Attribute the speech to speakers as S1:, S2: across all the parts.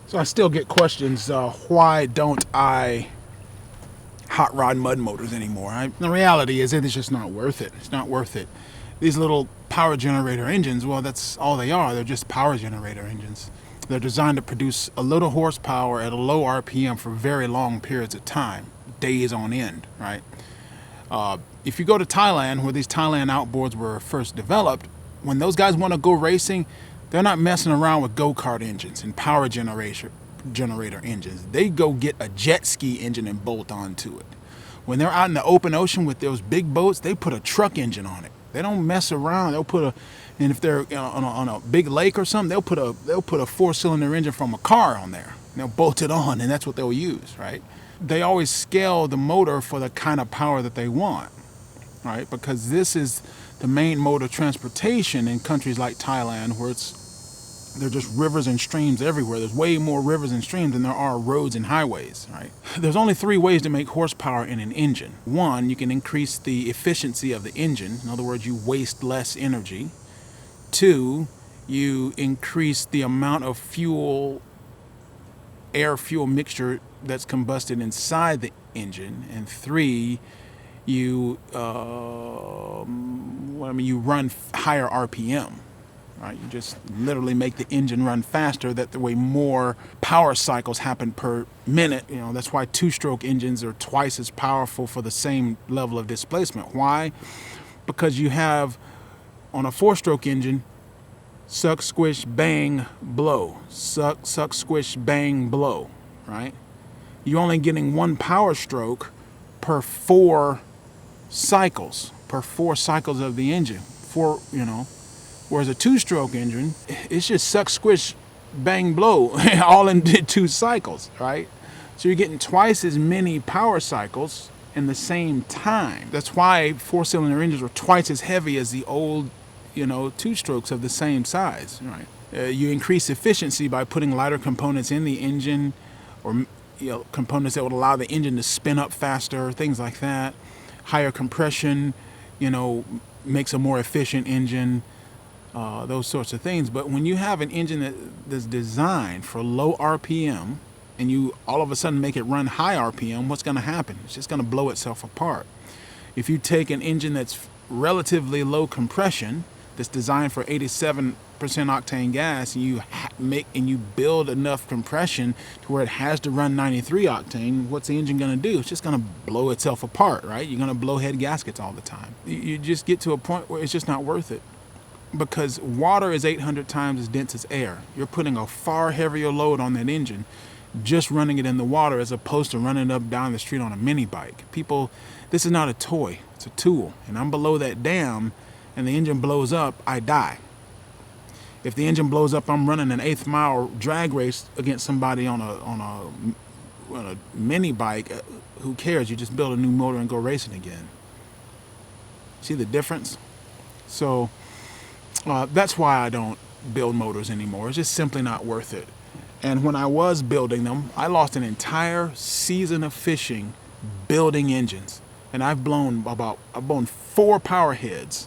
S1: So I still get questions, why don't I hot rod mud motors anymore? The reality is it's just not worth it. It's not worth it. These little power generator engines, well, that's all they are. They're just power generator engines. They're designed to produce a little horsepower at a low RPM for very long periods of time, days on end, right? If you go to Thailand, where these Thailand outboards were first developed, when those guys want to go racing, they're not messing around with go-kart engines and power generator engines. They go get a jet ski engine and bolt onto it. When they're out in the open ocean with those big boats, they put a truck engine on it. They don't mess around. And if they're on a big lake or something, they'll put a 4-cylinder engine from a car on there. And they'll bolt it on, and that's what they'll use, right? They always scale the motor for the kind of power that they want, right? Because this is the main mode of transportation in countries like Thailand, where they're just rivers and streams everywhere. There's way more rivers and streams than there are roads and highways, right? There's only 3 ways to make horsepower in an engine. 1, you can increase the efficiency of the engine. In other words, you waste less energy. 2, you increase the amount of air-fuel mixture that's combusted inside the engine. And 3, you run higher RPM. Right, you just literally make the engine run faster. That the way more power cycles happen per minute. That's why 2-stroke engines are twice as powerful for the same level of displacement. Why? Because you have, on a 4-stroke engine, suck, squish, bang, blow. Suck, squish, bang, blow. Right? You're only getting 1 power stroke per 4 cycles. Per 4 cycles of the engine. Whereas a 2-stroke engine, it's just suck, squish, bang, blow, all in 2 cycles, right? So you're getting twice as many power cycles in the same time. That's why 4-cylinder engines are twice as heavy as the old, 2-strokes of the same size, right? You increase efficiency by putting lighter components in the engine, or components that would allow the engine to spin up faster, things like that. Higher compression, makes a more efficient engine. Those sorts of things. But when you have an engine that's designed for low RPM, and you all of a sudden make it run high RPM, what's going to happen? It's just going to blow itself apart. If you take an engine that's relatively low compression, that's designed for 87% octane gas, and you build enough compression to where it has to run 93 octane, what's the engine going to do? It's just going to blow itself apart, right? You're going to blow head gaskets all the time. You just get to a point where it's just not worth it. Because water is 800 times as dense as air. You're putting a far heavier load on that engine just running it in the water as opposed to running it up down the street on a mini bike. People, this is not a toy, it's a tool. And I'm below that dam and the engine blows up, I die. If the engine blows up, I'm running an 1/8 mile drag race against somebody on a mini bike. Who cares? You just build a new motor and go racing again. See the difference? So that's why I don't build motors anymore. It's just simply not worth it. And when I was building them, I lost an entire season of fishing building engines. And I've blown 4 power heads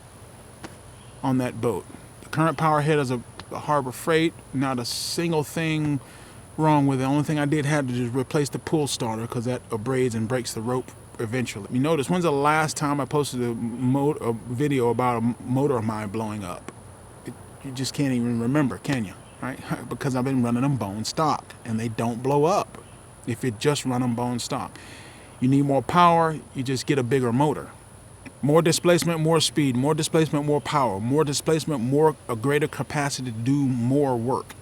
S1: on that boat. The current power head is a Harbor Freight. Not a single thing wrong with it. The only thing I did have to just replace the pull starter because that abrades and breaks the rope eventually. You notice, when's the last time I posted a video about a motor of mine blowing up? You just can't even remember, can you? Right? Because I've been running them bone stock, and they don't blow up if you just run them bone stock. You need more power, you just get a bigger motor. More displacement, more speed. More displacement, more power. More displacement, a greater capacity to do more work.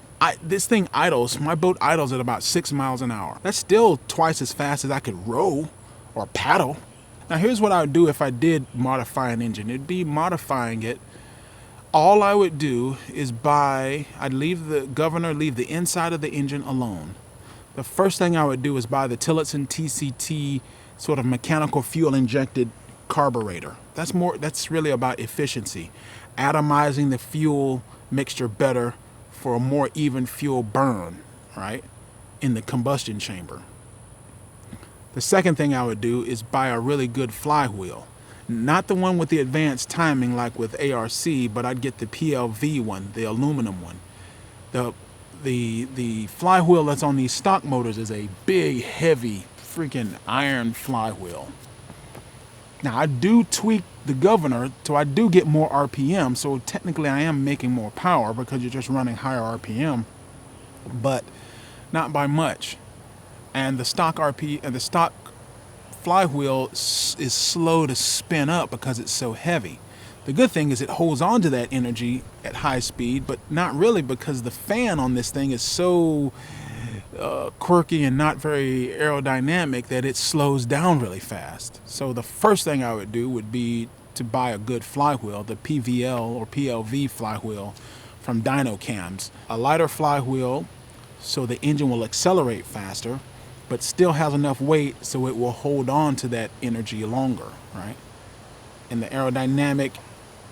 S1: This thing idles, my boat idles at about 6 miles an hour. That's still twice as fast as I could row or paddle. Now here's what I would do if I did modify an engine. It'd be modifying it. All I would do is I'd leave the inside of the engine alone. The first thing I would do is buy the Tillotson TCT sort of mechanical fuel injected carburetor. That's really about efficiency. Atomizing the fuel mixture better for a more even fuel burn, right? In the combustion chamber. The second thing I would do is buy a really good flywheel. Not the one with the advanced timing like with ARC, but I'd get the PLV one, the aluminum one. the flywheel that's on these stock motors is a big, heavy, freaking iron flywheel. Now I do tweak the governor, so I do get more RPM. So technically, I am making more power because you're just running higher RPM, but not by much. And the stock flywheel is slow to spin up because it's so heavy. The good thing is it holds on to that energy at high speed, but not really, because the fan on this thing is so quirky and not very aerodynamic that it slows down really fast. So the first thing I would do would be to buy a good flywheel, the PVL or PLV flywheel from Dyno Cams. A lighter flywheel so the engine will accelerate faster, but still has enough weight so it will hold on to that energy longer, right? And the aerodynamic,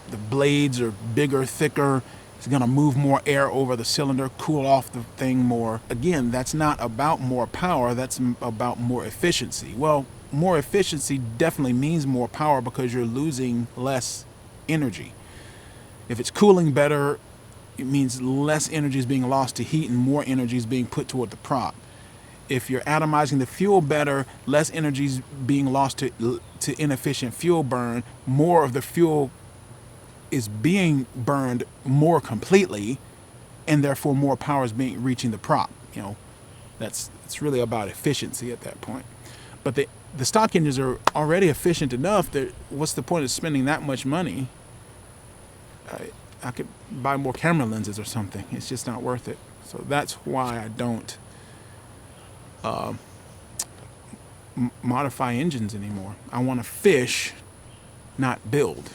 S1: the blades are bigger, thicker. It's going to move more air over the cylinder, cool off the thing more. Again, that's not about more power, that's about more efficiency. Well, more efficiency definitely means more power because you're losing less energy. If it's cooling better, it means less energy is being lost to heat and more energy is being put toward the prop. If you're atomizing the fuel better, less energy is being lost to inefficient fuel burn. More of the fuel is being burned more completely, and therefore more power is reaching the prop. It's really about efficiency at that point. But the stock engines are already efficient enough that what's the point of spending that much money? I could buy more camera lenses or something. It's just not worth it. So that's why I don't modify engines anymore. I want to fish, not build.